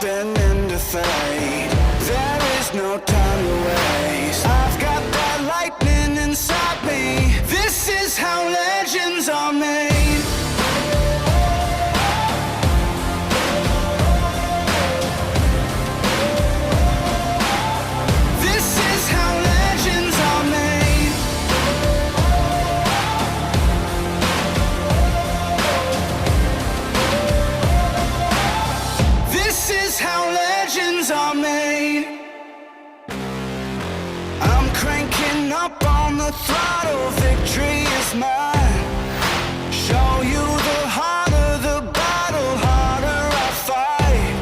bending to fate. There is no time to waste. I've got that lightning inside me. This is how legends are made. This is how legends are made. This is how legends are made. I'm cranking up on the throttle, victory is mine. Show you the harder the battle, harder I fight.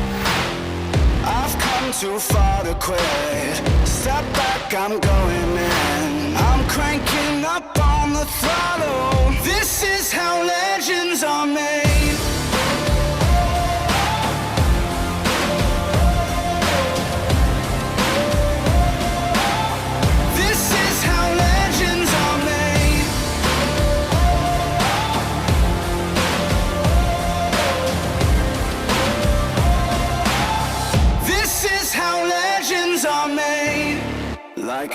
I've come too far to quit. Step back, I'm going in. I'm cranking up on the throttle. This is how legends are made. Like